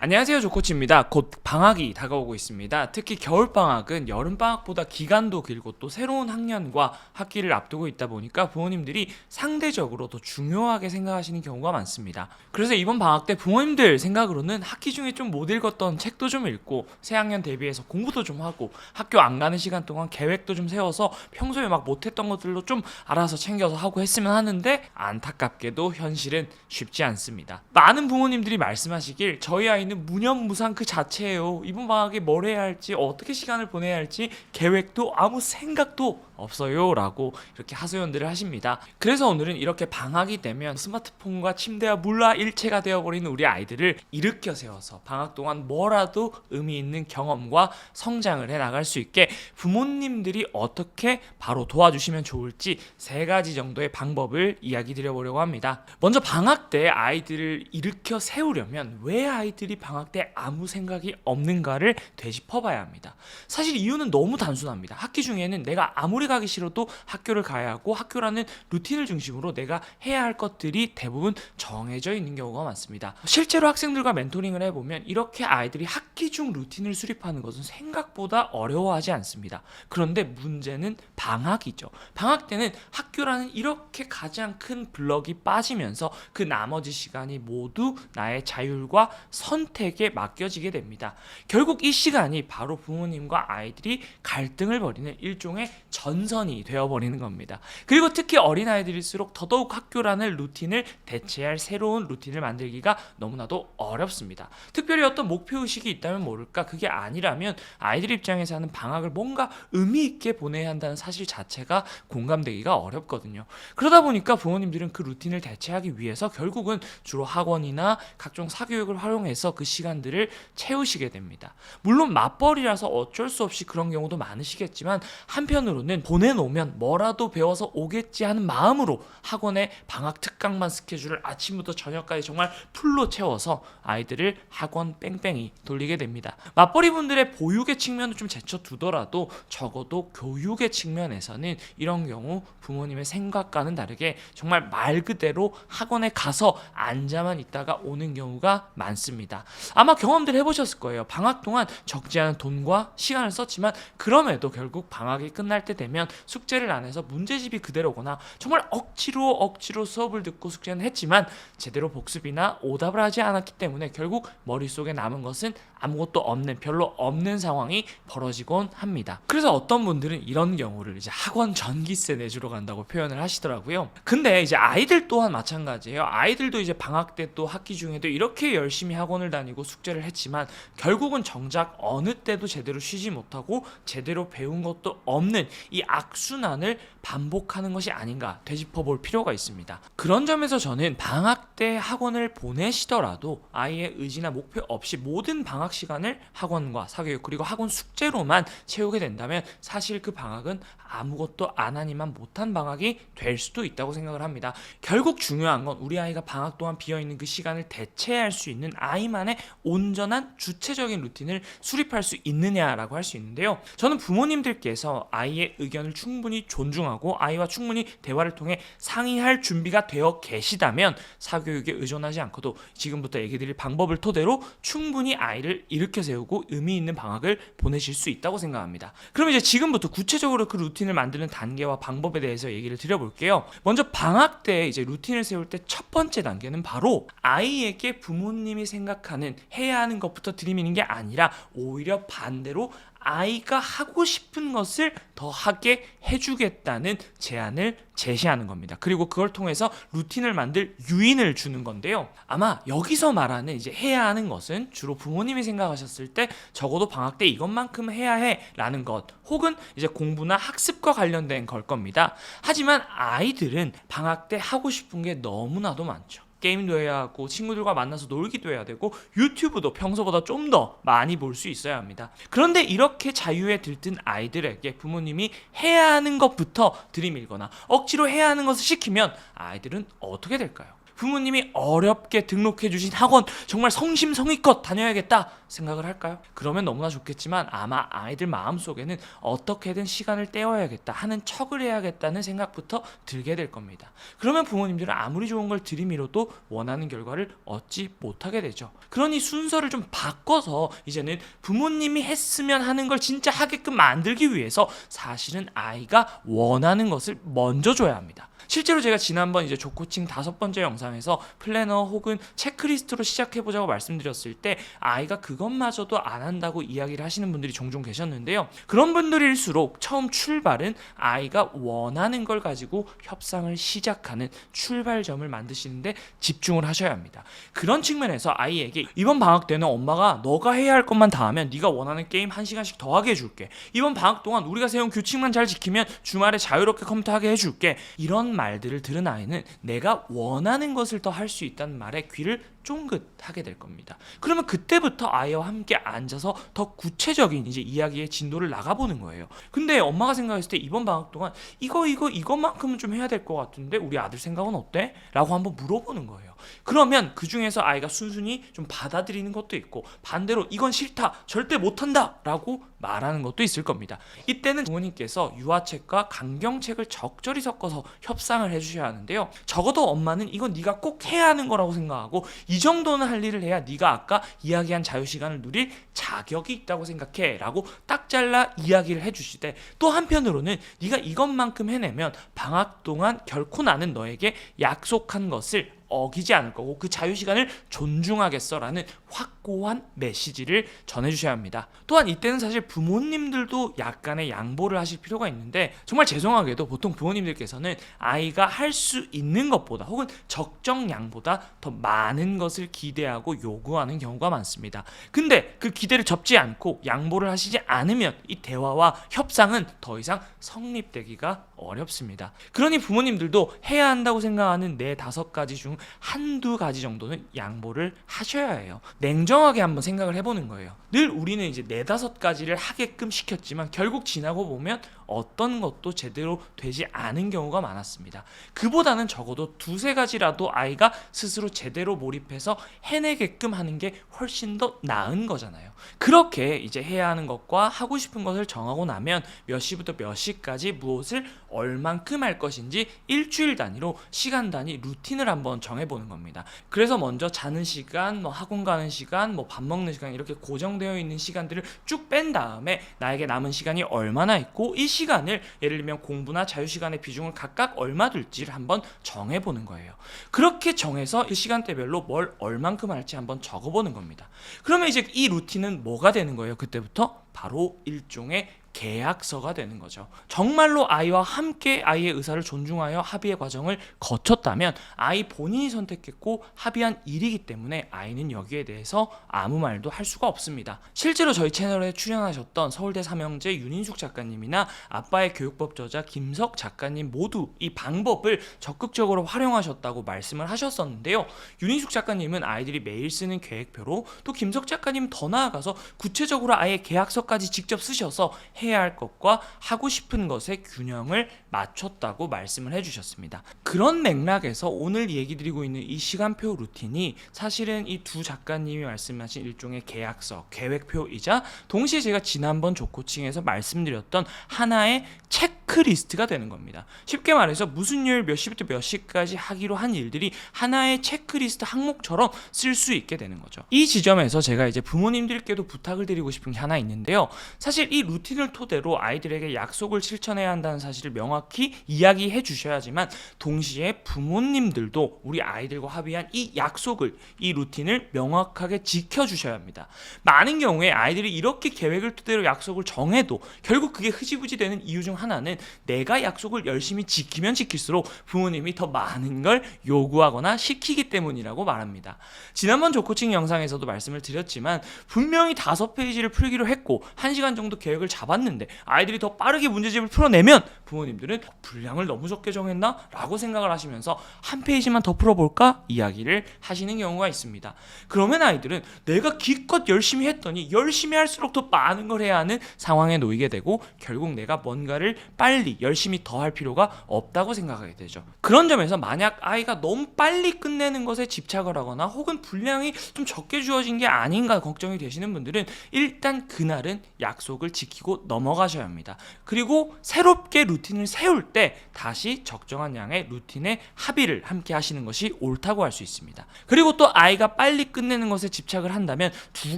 안녕하세요, 조코치입니다. 곧 방학이 다가오고 있습니다. 특히 겨울방학은 여름방학보다 기간도 길고 또 새로운 학년과 학기를 앞두고 있다 보니까 부모님들이 상대적으로 더 중요하게 생각하시는 경우가 많습니다. 그래서 이번 방학 때 부모님들 생각으로는 학기 중에 좀 못 읽었던 책도 좀 읽고 새학년 대비해서 공부도 좀 하고 학교 안 가는 시간 동안 계획도 좀 세워서 평소에 막 못했던 것들로 좀 알아서 챙겨서 하고 했으면 하는데, 안타깝게도 현실은 쉽지 않습니다. 많은 부모님들이 말씀하시길 저희 아이는 무념무상 그 자체예요. 이번 방학에 뭘 해야 할지, 어떻게 시간을 보내야 할지 계획도 아무 생각도 없어요 라고 이렇게 하소연들을 하십니다. 그래서 오늘은 이렇게 방학이 되면 스마트폰과 침대와 물라 일체가 되어버리는 우리 아이들을 일으켜 세워서 방학 동안 뭐라도 의미 있는 경험과 성장을 해나갈 수 있게 부모님들이 어떻게 바로 도와주시면 좋을지 3가지 정도의 방법을 이야기 드려보려고 합니다. 먼저 방학 때 아이들을 일으켜 세우려면 왜 아이들이 방학 때 아무 생각이 없는가를 되짚어봐야 합니다. 사실 이유는 너무 단순합니다. 학기 중에는 내가 아무리 가기 싫어도 학교를 가야 하고, 학교라는 루틴을 중심으로 내가 해야 할 것들이 대부분 정해져 있는 경우가 많습니다. 실제로 학생들과 멘토링을 해보면 이렇게 아이들이 학기 중 루틴을 수립하는 것은 생각보다 어려워하지 않습니다. 그런데 문제는 방학이죠. 방학 때는 학교라는 이렇게 가장 큰 블럭이 빠지면서 그 나머지 시간이 모두 나의 자율과 선택에 맡겨지게 됩니다. 결국 이 시간이 바로 부모님과 아이들이 갈등을 벌이는 일종의 전선이 되어버리는 겁니다. 그리고 특히 어린아이들일수록 더더욱 학교라는 루틴을 대체할 새로운 루틴을 만들기가 너무나도 어렵습니다. 특별히 어떤 목표의식이 있다면 모를까, 그게 아니라면 아이들 입장에서는 방학을 뭔가 의미 있게 보내야 한다는 사실 자체가 공감되기가 어렵거든요. 그러다 보니까 부모님들은 그 루틴을 대체하기 위해서 결국은 주로 학원이나 각종 사교육을 활용해서 그 시간들을 채우시게 됩니다. 물론 맞벌이라서 어쩔 수 없이 그런 경우도 많으시겠지만, 한편으로는 보내놓으면 뭐라도 배워서 오겠지 하는 마음으로 학원에 방학 특강반 스케줄을 아침부터 저녁까지 정말 풀로 채워서 아이들을 학원 뺑뺑이 돌리게 됩니다. 맞벌이 분들의 보육의 측면을 좀 제쳐두더라도 적어도 교육의 측면에서는 이런 경우 부모님의 생각과는 다르게 정말 말 그대로 학원에 가서 앉아만 있다가 오는 경우가 많습니다. 아마 경험들 해보셨을 거예요. 방학 동안 적지 않은 돈과 시간을 썼지만 그럼에도 결국 방학이 끝날 때 되면 숙제를 안 해서 문제집이 그대로거나 정말 억지로 수업을 듣고 숙제는 했지만 제대로 복습이나 오답을 하지 않았기 때문에 결국 머릿속에 남은 것은 아무것도 없는, 별로 없는 상황이 벌어지곤 합니다. 그래서 어떤 분들은 이런 경우를 이제 학원 전기세 내주러 간다고 표현을 하시더라고요. 근데 이제 아이들 또한 마찬가지예요. 아이들도 이제 방학 때 또 학기 중에도 이렇게 열심히 학원을 다니고 숙제를 했지만 결국은 정작 어느 때도 제대로 쉬지 못하고 제대로 배운 것도 없는 이 악순환을 반복하는 것이 아닌가 되짚어 볼 필요가 있습니다. 그런 점에서 저는 방학 때 학원을 보내시더라도 아이의 의지나 목표 없이 모든 방학 시간을 학원과 사교육 그리고 학원 숙제로만 채우게 된다면 사실 그 방학은 아무것도 안 하니만 못한 방학이 될 수도 있다고 생각을 합니다. 결국 중요한 건 우리 아이가 방학 동안 비어있는 그 시간을 대체할 수 있는 아이만의 온전한 주체적인 루틴을 수립할 수 있느냐라고 할 수 있는데요. 저는 부모님들께서 아이의 의견을 충분히 존중하고 아이와 충분히 대화를 통해 상의할 준비가 되어 계시다면 사교육에 의존하지 않고도 지금부터 얘기 드릴 방법을 토대로 충분히 아이를 일으켜 세우고 의미 있는 방학을 보내실 수 있다고 생각합니다. 그럼 이제 지금부터 구체적으로 그 루틴을 만드는 단계와 방법에 대해서 얘기를 드려볼게요. 먼저 방학 때 이제 루틴을 세울 때 첫 번째 단계는 바로 아이에게 부모님이 생각하는 해야 하는 것부터 들이미는 게 아니라 오히려 반대로 아이가 하고 싶은 것을 더 하게 해주겠다는 제안을 제시하는 겁니다. 그리고 그걸 통해서 루틴을 만들 유인을 주는 건데요. 아마 여기서 말하는 이제 해야 하는 것은 주로 부모님이 생각하셨을 때 적어도 방학 때 이것만큼 해야 해 라는 것, 혹은 이제 공부나 학습과 관련된 걸 겁니다. 하지만 아이들은 방학 때 하고 싶은 게 너무나도 많죠. 게임도 해야 하고 친구들과 만나서 놀기도 해야 되고 유튜브도 평소보다 좀 더 많이 볼 수 있어야 합니다. 그런데 이렇게 자유에 들뜬 아이들에게 부모님이 해야 하는 것부터 들이밀거나 억지로 해야 하는 것을 시키면 아이들은 어떻게 될까요? 부모님이 어렵게 등록해 주신 학원 정말 성심성의껏 다녀야겠다 생각을 할까요? 그러면 너무나 좋겠지만 아마 아이들 마음속에는 어떻게든 시간을 때워야겠다 하는 척을 해야겠다는 생각부터 들게 될 겁니다. 그러면 부모님들은 아무리 좋은 걸 들이밀어도 원하는 결과를 얻지 못하게 되죠. 그러니 순서를 좀 바꿔서 이제는 부모님이 했으면 하는 걸 진짜 하게끔 만들기 위해서 사실은 아이가 원하는 것을 먼저 줘야 합니다. 실제로 제가 지난번 이제 조코칭 5번째 영상에서 플래너 혹은 체크리스트로 시작해보자고 말씀드렸을 때 아이가 그것마저도 안 한다고 이야기를 하시는 분들이 종종 계셨는데요. 그런 분들일수록 처음 출발은 아이가 원하는 걸 가지고 협상을 시작하는 출발점을 만드시는데 집중을 하셔야 합니다. 그런 측면에서 아이에게 이번 방학 때는 엄마가 너가 해야 할 것만 다 하면 네가 원하는 게임 1시간씩 더 하게 해줄게. 이번 방학 동안 우리가 세운 규칙만 잘 지키면 주말에 자유롭게 컴퓨터 하게 해줄게. 이런 말들을 들은 아이는 내가 원하는 것을 더 할 수 있다는 말에 귀를 쫑긋하게 될 겁니다. 그러면 그때부터 아이와 함께 앉아서 더 구체적인 이제 이야기의 진도를 나가보는 거예요. 근데 엄마가 생각했을 때 이번 방학 동안 이것만큼은 좀 해야 될 것 같은데 우리 아들 생각은 어때? 라고 한번 물어보는 거예요. 그러면 그 중에서 아이가 순순히 좀 받아들이는 것도 있고 반대로 이건 싫다, 절대 못한다 라고 말하는 것도 있을 겁니다. 이때는 부모님께서 유아책과 강경책을 적절히 섞어서 협상을 해주셔야 하는데요. 적어도 엄마는 이건 네가 꼭 해야 하는 거라고 생각하고 이 정도는 할 일을 해야 네가 아까 이야기한 자유시간을 누릴 자격이 있다고 생각해 라고 딱 잘라 이야기를 해주시되, 또 한편으로는 네가 이것만큼 해내면 방학 동안 결코 나는 너에게 약속한 것을 어기지 않을 거고 그 자유시간을 존중하겠어라는 확고한 메시지를 전해주셔야 합니다. 또한 이때는 사실 부모님들도 약간의 양보를 하실 필요가 있는데, 정말 죄송하게도 보통 부모님들께서는 아이가 할 수 있는 것보다 혹은 적정량보다 더 많은 것을 기대하고 요구하는 경우가 많습니다. 근데 그 기대를 접지 않고 양보를 하시지 않으면 이 대화와 협상은 더 이상 성립되기가 어렵습니다. 그러니 부모님들도 해야 한다고 생각하는 4-5가지 중 한두 가지 정도는 양보를 하셔야 해요. 냉정하게 한번 생각을 해보는 거예요. 늘 우리는 이제 4-5가지를 하게끔 시켰지만 결국 지나고 보면 어떤 것도 제대로 되지 않은 경우가 많았습니다. 그보다는 적어도 2-3가지라도 아이가 스스로 제대로 몰입해서 해내게끔 하는 게 훨씬 더 나은 거잖아요. 그렇게 이제 해야 하는 것과 하고 싶은 것을 정하고 나면 몇 시부터 몇 시까지 무엇을 얼만큼 할 것인지 일주일 단위로 시간 단위 루틴을 한번 정해보는 겁니다. 그래서 먼저 자는 시간, 학원 가는 시간, 밥 먹는 시간 이렇게 고정되어 있는 시간들을 쭉 뺀 다음에 나에게 남은 시간이 얼마나 있고 이 시간을 예를 들면 공부나 자유시간의 비중을 각각 얼마 둘지를 한번 정해보는 거예요. 그렇게 정해서 그 시간대별로 뭘 얼만큼 할지 한번 적어보는 겁니다. 그러면 이제 이 루틴은 뭐가 되는 거예요? 그때부터 바로 일종의 계약서가 되는 거죠. 정말로 아이와 함께 아이의 의사를 존중하여 합의의 과정을 거쳤다면 아이 본인이 선택했고 합의한 일이기 때문에 아이는 여기에 대해서 아무 말도 할 수가 없습니다. 실제로 저희 채널에 출연하셨던 서울대 삼형제 윤인숙 작가님이나 아빠의 교육법 저자 김석 작가님 모두 이 방법을 적극적으로 활용하셨다고 말씀을 하셨었는데요. 윤인숙 작가님은 아이들이 매일 쓰는 계획표로, 또 김석 작가님은 더 나아가서 구체적으로 아예 계약서까지 직접 쓰셔서 해야 할 것과 하고 싶은 것의 균형을 맞췄다고 말씀을 해주셨습니다. 그런 맥락에서 오늘 얘기 드리고 있는 이 시간표 루틴이 사실은 이 두 작가님이 말씀하신 일종의 계약서, 계획표이자 동시에 제가 지난번 조코칭에서 말씀드렸던 하나의 체크리스트가 되는 겁니다. 쉽게 말해서 무슨 요일 몇 시부터 몇 시까지 하기로 한 일들이 하나의 체크리스트 항목처럼 쓸 수 있게 되는 거죠. 이 지점에서 제가 이제 부모님들께도 부탁을 드리고 싶은 게 하나 있는데요. 사실 이 루틴을 토대로 아이들에게 약속을 실천해야 한다는 사실을 명확히 이야기해 주셔야지만 동시에 부모님들도 우리 아이들과 합의한 이 약속을, 이 루틴을 명확하게 지켜주셔야 합니다. 많은 경우에 아이들이 이렇게 계획을 토대로 약속을 정해도 결국 그게 흐지부지 되는 이유 중 하나는 내가 약속을 열심히 지키면 지킬수록 부모님이 더 많은 걸 요구하거나 시키기 때문이라고 말합니다. 지난번 조코칭 영상에서도 말씀을 드렸지만 분명히 5페이지를 풀기로 했고 1시간 정도 계획을 잡았는데 아이들이 더 빠르게 문제집을 풀어내면 부모님들은 분량을 너무 적게 정했나? 라고 생각을 하시면서 한 페이지만 더 풀어볼까? 이야기를 하시는 경우가 있습니다. 그러면 아이들은 내가 기껏 열심히 했더니 열심히 할수록 더 많은 걸 해야 하는 상황에 놓이게 되고 결국 내가 뭔가를 빨리 빨리 열심히 더 할 필요가 없다고 생각하게 되죠. 그런 점에서 만약 아이가 너무 빨리 끝내는 것에 집착을 하거나 혹은 분량이 좀 적게 주어진 게 아닌가 걱정이 되시는 분들은 일단 그날은 약속을 지키고 넘어가셔야 합니다. 그리고 새롭게 루틴을 세울 때 다시 적정한 양의 루틴에 합의를 함께 하시는 것이 옳다고 할 수 있습니다. 그리고 또 아이가 빨리 끝내는 것에 집착을 한다면 두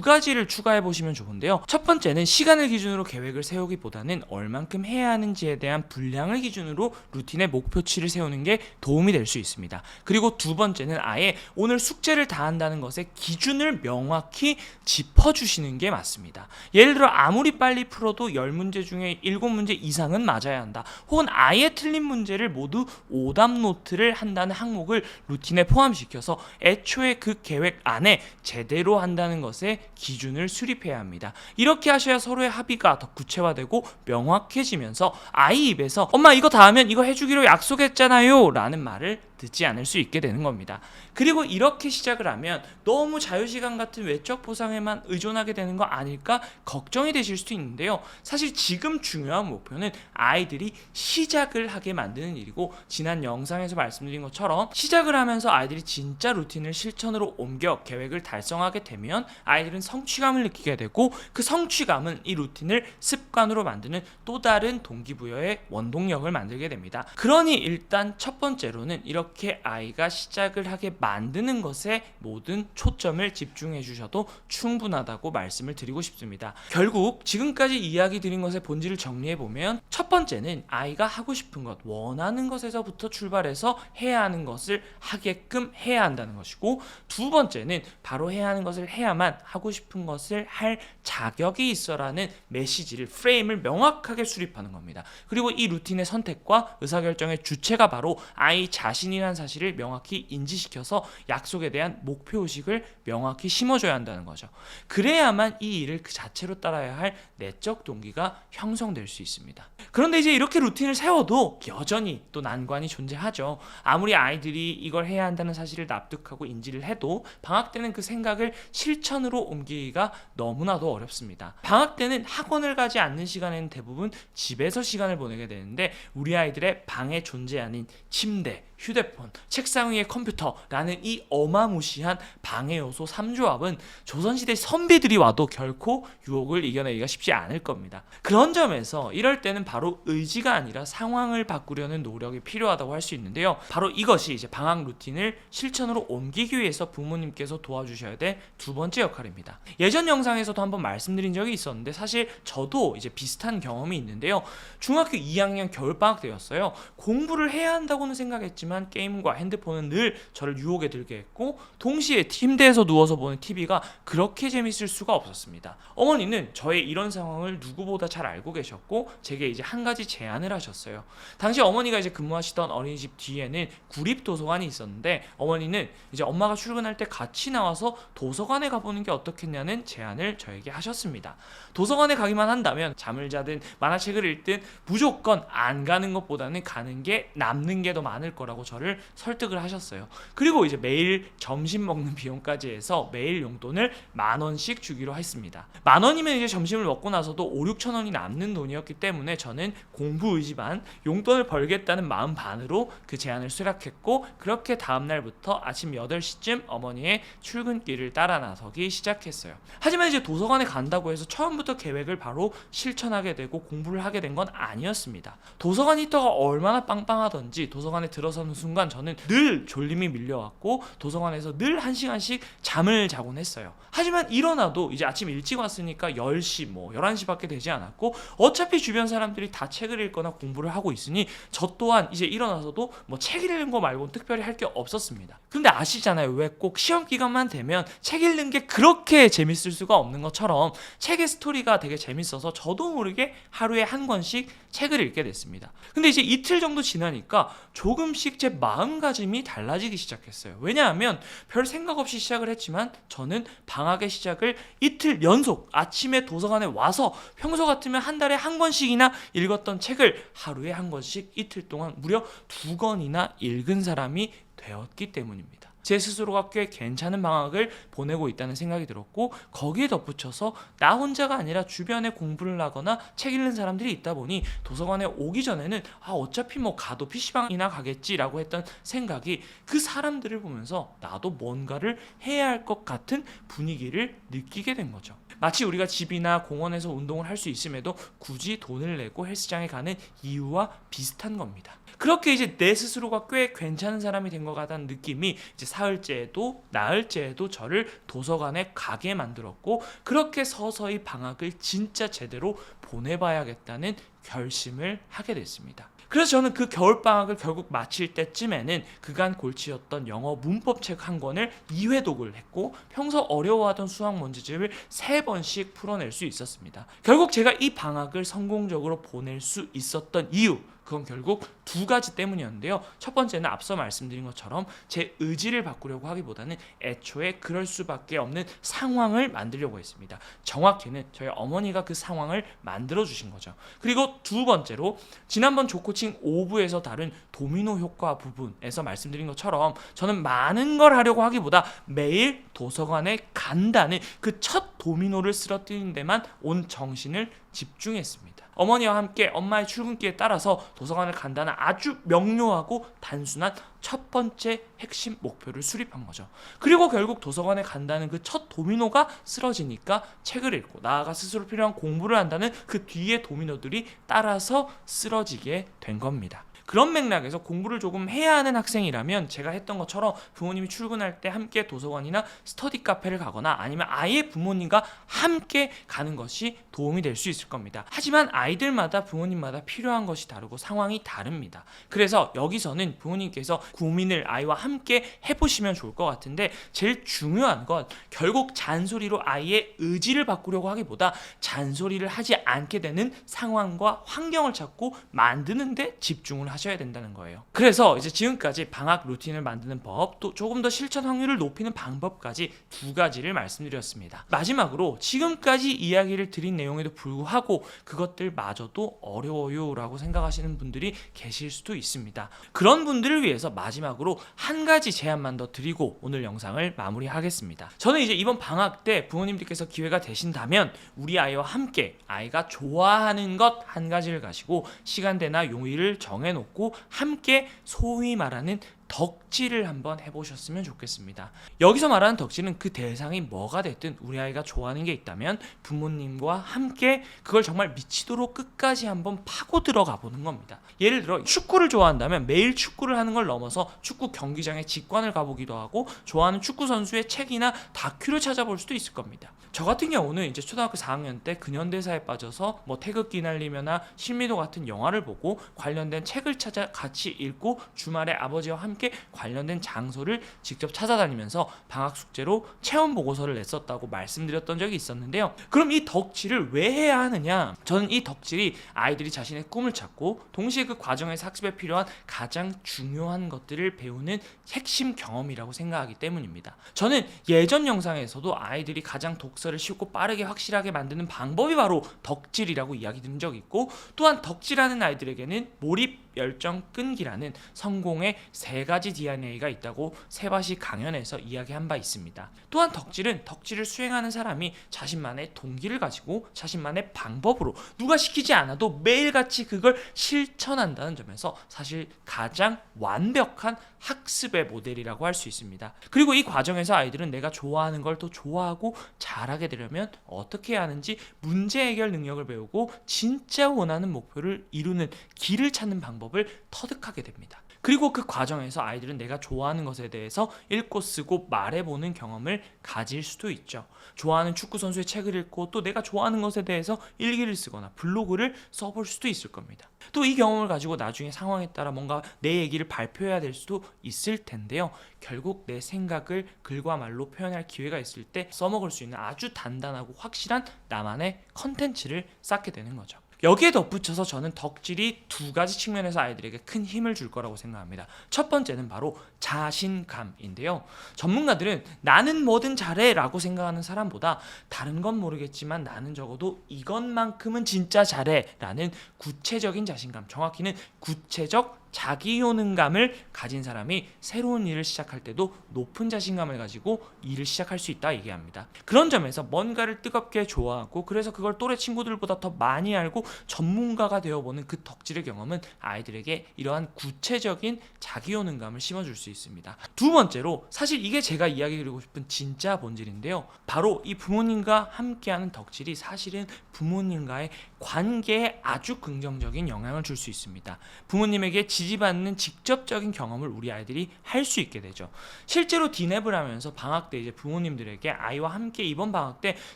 가지를 추가해 보시면 좋은데요. 첫 번째는 시간을 기준으로 계획을 세우기보다는 얼만큼 해야 하는지에 대한 분량을 기준으로 루틴의 목표치를 세우는 게 도움이 될 수 있습니다. 그리고 두 번째는 아예 오늘 숙제를 다 한다는 것의 기준을 명확히 짚어주시는 게 맞습니다. 예를 들어 아무리 빨리 풀어도 10문제 중에 7문제 이상은 맞아야 한다. 혹은 아예 틀린 문제를 모두 오답 노트를 한다는 항목을 루틴에 포함시켜서 애초에 그 계획 안에 제대로 한다는 것에 기준을 수립해야 합니다. 이렇게 하셔야 서로의 합의가 더 구체화되고 명확해지면서 아이 입에서 엄마 이거 다 하면 이거 해주기로 약속했잖아요 라는 말을 듣지 않을 수 있게 되는 겁니다. 그리고 이렇게 시작을 하면 너무 자유시간 같은 외적 보상에만 의존하게 되는 거 아닐까 걱정이 되실 수도 있는데요. 사실 지금 중요한 목표는 아이들이 시작을 하게 만드는 일이고, 지난 영상에서 말씀드린 것처럼 시작을 하면서 아이들이 진짜 루틴을 실천으로 옮겨 계획을 달성하게 되면 아이들은 성취감을 느끼게 되고, 그 성취감은 이 루틴을 습관으로 만드는 또 다른 동기부여의 원동력을 만들게 됩니다. 그러니 일단 첫 번째로는 이렇게 아이가 시작을 하게 만드는 것에 모든 초점을 집중해 주셔도 충분하다고 말씀을 드리고 싶습니다. 결국 지금까지 이야기 드린 것의 본질을 정리해 보면, 첫 번째는 아이가 하고 싶은 것, 원하는 것에서부터 출발해서 해야 하는 것을 하게끔 해야 한다는 것이고, 두 번째는 바로 해야 하는 것을 해야만 하고 싶은 것을 할 자격이 있어라는 메시지를, 프레임을 명확하게 수립하는 겁니다. 그리고 이 루틴의 선택과 의사결정의 주체가 바로 아이 자신이라는 사실을 명확히 인지시켜서 약속에 대한 목표의식을 명확히 심어줘야 한다는 거죠. 그래야만 이 일을 그 자체로 따라야 할 내적 동기가 형성될 수 있습니다. 그런데 이제 이렇게 루틴을 세워도 여전히 또 난관이 존재하죠. 아무리 아이들이 이걸 해야 한다는 사실을 납득하고 인지를 해도 방학 때는 그 생각을 실천으로 옮기기가 너무나도 어렵습니다. 방학 때는 학원을 가지 않는 시간에는 대부분 집에서 시간을 보내게 되는데, 우리 아이들의 방에 존재하는 침대, 휴대폰, 책상 위의 컴퓨터라는 이 어마무시한 방해 요소 3조합은 조선시대 선비들이 와도 결코 유혹을 이겨내기가 쉽지 않을 겁니다. 그런 점에서 이럴 때는 바로 의지가 아니라 상황을 바꾸려는 노력이 필요하다고 할 수 있는데요. 바로 이것이 이제 방학 루틴을 실천으로 옮기기 위해서 부모님께서 도와주셔야 될 두 번째 역할입니다. 예전 영상에서도 한번 말씀드린 적이 있었는데, 사실 저도 이제 비슷한 경험이 있는데요. 중학교 2학년 겨울방학 때였어요. 공부를 해야 한다고는 생각했지만 게임과 핸드폰은 늘 저를 유혹에 들게 했고, 동시에 침대에서 누워서 보는 TV가 그렇게 재밌을 수가 없었습니다. 어머니는 저의 이런 상황을 누구보다 잘 알고 계셨고 제게 이제 한 가지 제안을 하셨어요. 당시 어머니가 이제 근무하시던 어린이집 뒤에는 구립도서관이 있었는데, 어머니는 이제 엄마가 출근할 때 같이 나와서 도서관에 가보는 게 어떻겠냐는 제안을 저에게 하셨습니다. 도서관에 가기만 한다면 잠을 자든 만화책을 읽든 무조건 안 가는 것보다는 가는 게 남는 게 더 많을 거라고 저를 설득을 하셨어요. 그리고 이제 매일 점심 먹는 비용까지 해서 매일 용돈을 10,000원씩 주기로 했습니다. 10,000원이면 이제 점심을 먹고 나서도 5,000~6,000원이 남는 돈이었기 때문에 저는 공부 의지 반, 용돈을 벌겠다는 마음 반으로 그 제안을 수락했고, 그렇게 다음날부터 아침 8시쯤 어머니의 출근길을 따라 나서기 시작했어요. 하지만 이제 도서관에 간다고 해서 처음부터 계획을 바로 실천하게 되고 공부를 하게 된 건 아니었습니다. 도서관 히터가 얼마나 빵빵하던지 도서관에 들어서는 순간 저는 늘 졸림이 밀려왔고 도서관에서 늘 1시간씩 잠을 자곤 했어요. 하지만 일어나도 이제 아침 일찍 왔으니까 10시 11시밖에 되지 않았고, 어차피 주변 사람들이 다 책을 읽거나 공부를 하고 있으니 저 또한 이제 일어나서도 책 읽는 거 말고는 특별히 할 게 없었습니다. 근데 아시잖아요, 왜 꼭 시험 기간만 되면 책 읽는 게 그렇게 재밌을 수가 없는 것처럼 책의 스토리가 되게 재밌어서 저도 모르게 하루에 한 권씩 책을 읽게 됐습니다. 근데 이제 이틀 정도 지나니까 조금씩 제 마음가짐이 달라지기 시작했어요. 왜냐하면 별 생각 없이 시작을 했지만 저는 방학의 시작을 이틀 연속 아침에 도서관에 와서 평소 같으면 한 달에 한 권씩이나 읽었던 책을 하루에 한 권씩 이틀 동안 무려 2권이나 읽은 사람이 되었기 때문입니다. 제 스스로가 꽤 괜찮은 방학을 보내고 있다는 생각이 들었고, 거기에 덧붙여서 나 혼자가 아니라 주변에 공부를 하거나 책 읽는 사람들이 있다 보니 도서관에 오기 전에는 어차피 뭐 가도 PC방이나 가겠지라고 했던 생각이 그 사람들을 보면서 나도 뭔가를 해야 할 것 같은 분위기를 느끼게 된 거죠. 마치 우리가 집이나 공원에서 운동을 할 수 있음에도 굳이 돈을 내고 헬스장에 가는 이유와 비슷한 겁니다. 그렇게 이제 내 스스로가 꽤 괜찮은 사람이 된 것 같다는 느낌이 이제 사흘째에도 나흘째에도 저를 도서관에 가게 만들었고, 그렇게 서서히 방학을 진짜 제대로 보내봐야겠다는 결심을 하게 됐습니다. 그래서 저는 그 겨울방학을 결국 마칠 때쯤에는 그간 골치였던 영어 문법책 한 권을 2회독을 했고, 평소 어려워하던 수학 문제집을 3번씩 풀어낼 수 있었습니다. 결국 제가 이 방학을 성공적으로 보낼 수 있었던 이유, 그건 결국 2가지 때문이었는데요. 첫 번째는 앞서 말씀드린 것처럼 제 의지를 바꾸려고 하기보다는 애초에 그럴 수밖에 없는 상황을 만들려고 했습니다. 정확히는 저희 어머니가 그 상황을 만들어 주신 거죠. 그리고 2번째로 지난번 조코칭 5부에서 다룬 도미노 효과 부분에서 말씀드린 것처럼 저는 많은 걸 하려고 하기보다 매일 도서관에 간다는 그 첫 도미노를 쓰러뜨리는 데만 온 정신을 집중했습니다. 어머니와 함께 엄마의 출근길에 따라서 도서관을 간다는 아주 명료하고 단순한 첫 번째 핵심 목표를 수립한 거죠. 그리고 결국 도서관에 간다는 그 첫 도미노가 쓰러지니까 책을 읽고 나아가 스스로 필요한 공부를 한다는 그 뒤에 도미노들이 따라서 쓰러지게 된 겁니다. 그런 맥락에서 공부를 조금 해야 하는 학생이라면 제가 했던 것처럼 부모님이 출근할 때 함께 도서관이나 스터디 카페를 가거나 아니면 아예 부모님과 함께 가는 것이 도움이 될 수 있을 겁니다. 하지만 아이들마다 부모님마다 필요한 것이 다르고 상황이 다릅니다. 그래서 여기서는 부모님께서 고민을 아이와 함께 해보시면 좋을 것 같은데, 제일 중요한 건 결국 잔소리로 아이의 의지를 바꾸려고 하기보다 잔소리를 하지 않게 되는 상황과 환경을 찾고 만드는 데 집중을 하셔야 된다는 거예요. 그래서 이제 지금까지 방학 루틴을 만드는 법, 또 조금 더 실천 확률을 높이는 방법까지 2가지를 말씀드렸습니다. 마지막으로 지금까지 이야기를 드린 내용에도 불구하고 그것들마저도 어려워요 라고 생각하시는 분들이 계실 수도 있습니다. 그런 분들을 위해서 마지막으로 한 가지 제안만 더 드리고 오늘 영상을 마무리하겠습니다. 저는 이제 이번 방학 때 부모님들께서 기회가 되신다면 우리 아이와 함께 아이가 좋아하는 것 한 가지를 가지고 시간대나 요일을 정해놓고 함께 소위 말하는 덕질을 한번 해보셨으면 좋겠습니다. 여기서 말하는 덕질은 그 대상이 뭐가 됐든 우리 아이가 좋아하는 게 있다면 부모님과 함께 그걸 정말 미치도록 끝까지 한번 파고 들어가 보는 겁니다. 예를 들어 축구를 좋아한다면 매일 축구를 하는 걸 넘어서 축구 경기장에 직관을 가보기도 하고 좋아하는 축구 선수의 책이나 다큐를 찾아볼 수도 있을 겁니다. 저 같은 경우는 이제 초등학교 4학년 때 근현대사에 빠져서 뭐 태극기 날리며나 신미도 같은 영화를 보고 관련된 책을 찾아 같이 읽고 주말에 아버지와 함께 관련된 장소를 직접 찾아다니면서 방학 숙제로 체험 보고서를 냈었다고 말씀드렸던 적이 있었는데요. 그럼 이 덕질을 왜 해야 하느냐? 저는 이 덕질이 아이들이 자신의 꿈을 찾고 동시에 그 과정에서 학습에 필요한 가장 중요한 것들을 배우는 핵심 경험이라고 생각하기 때문입니다. 저는 예전 영상에서도 아이들이 가장 독서를 쉽고 빠르게 확실하게 만드는 방법이 바로 덕질이라고 이야기 드린 적이 있고, 또한 덕질하는 아이들에게는 몰입, 열정, 끈기라는 성공의 3가지 DNA가 있다고 세바시 강연에서 이야기한 바 있습니다. 또한 덕질을 수행하는 사람이 자신만의 동기를 가지고 자신만의 방법으로 누가 시키지 않아도 매일같이 그걸 실천한다는 점에서 사실 가장 완벽한 학습의 모델이라고 할 수 있습니다. 그리고 이 과정에서 아이들은 내가 좋아하는 걸 더 좋아하고 잘하게 되려면 어떻게 해야 하는지 문제 해결 능력을 배우고 진짜 원하는 목표를 이루는 길을 찾는 방법을 터득하게 됩니다. 그리고 그 과정에서 아이들은 내가 좋아하는 것에 대해서 읽고 쓰고 말해보는 경험을 가질 수도 있죠. 좋아하는 축구 선수의 책을 읽고 또 내가 좋아하는 것에 대해서 일기를 쓰거나 블로그를 써볼 수도 있을 겁니다. 또 이 경험을 가지고 나중에 상황에 따라 뭔가 내 얘기를 발표해야 될 수도 있을 텐데요. 결국 내 생각을 글과 말로 표현할 기회가 있을 때 써먹을 수 있는 아주 단단하고 확실한 나만의 컨텐츠를 쌓게 되는 거죠. 여기에 덧붙여서 저는 덕질이 2가지 측면에서 아이들에게 큰 힘을 줄 거라고 생각합니다. 첫 번째는 바로 자신감인데요. 전문가들은 나는 뭐든 잘해 라고 생각하는 사람보다 다른 건 모르겠지만 나는 적어도 이것만큼은 진짜 잘해 라는 구체적인 자신감, 정확히는 구체적 자기 효능감을 가진 사람이 새로운 일을 시작할 때도 높은 자신감을 가지고 일을 시작할 수 있다 얘기합니다. 그런 점에서 뭔가를 뜨겁게 좋아하고 그래서 그걸 또래 친구들보다 더 많이 알고 전문가가 되어보는 그 덕질의 경험은 아이들에게 이러한 구체적인 자기 효능감을 심어줄 수 있습니다. 두 번째로, 사실 이게 제가 이야기 드리고 싶은 진짜 본질인데요. 바로 이 부모님과 함께하는 덕질이 사실은 부모님과의 관계에 아주 긍정적인 영향을 줄 수 있습니다. 부모님에게 지지받는 직접적인 경험을 우리 아이들이 할 수 있게 되죠. 실제로 디냅을 하면서 방학 때 이제 부모님들에게 아이와 함께 이번 방학 때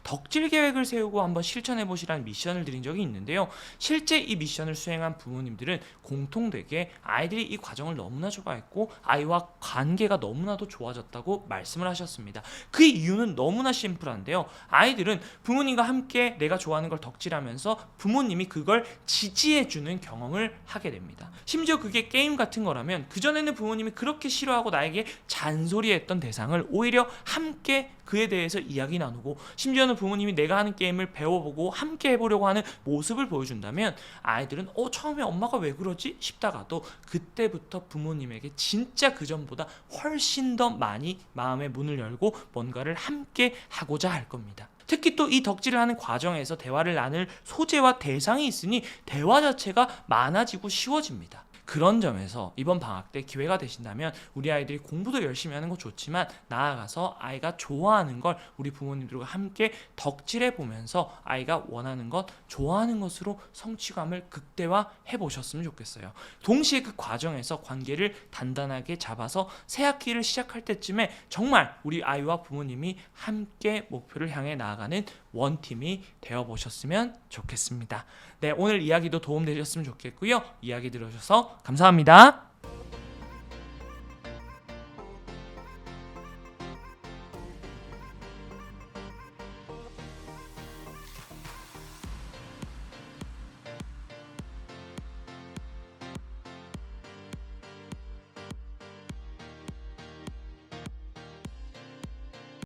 덕질 계획을 세우고 한번 실천해 보시라는 미션을 드린 적이 있는데요. 실제 이 미션을 수행한 부모님들은 공통되게 아이들이 이 과정을 너무나 좋아했고 아이와 관계가 너무나도 좋아졌다고 말씀을 하셨습니다. 그 이유는 너무나 심플한데요. 아이들은 부모님과 함께 내가 좋아하는 걸 덕질하면서 부모님이 그걸 지지해주는 경험을 하게 됩니다. 심지어 그게 게임 같은 거라면 그전에는 부모님이 그렇게 싫어하고 나에게 잔소리했던 대상을 오히려 함께 그에 대해서 이야기 나누고, 심지어는 부모님이 내가 하는 게임을 배워보고 함께 해보려고 하는 모습을 보여준다면 아이들은 처음에 엄마가 왜 그러지? 싶다가도 그때부터 부모님에게 진짜 그전보다 훨씬 더 많이 마음의 문을 열고 뭔가를 함께 하고자 할 겁니다. 특히 또 이 덕질을 하는 과정에서 대화를 나눌 소재와 대상이 있으니 대화 자체가 많아지고 쉬워집니다. 그런 점에서 이번 방학 때 기회가 되신다면 우리 아이들이 공부도 열심히 하는 거 좋지만 나아가서 아이가 좋아하는 걸 우리 부모님들과 함께 덕질해 보면서 아이가 원하는 것, 좋아하는 것으로 성취감을 극대화해 보셨으면 좋겠어요. 동시에 그 과정에서 관계를 단단하게 잡아서 새 학기를 시작할 때쯤에 정말 우리 아이와 부모님이 함께 목표를 향해 나아가는 원팀이 되어보셨으면 좋겠습니다. 네, 오늘 이야기도 도움되셨으면 좋겠고요. 이야기 들어주셔서 감사합니다.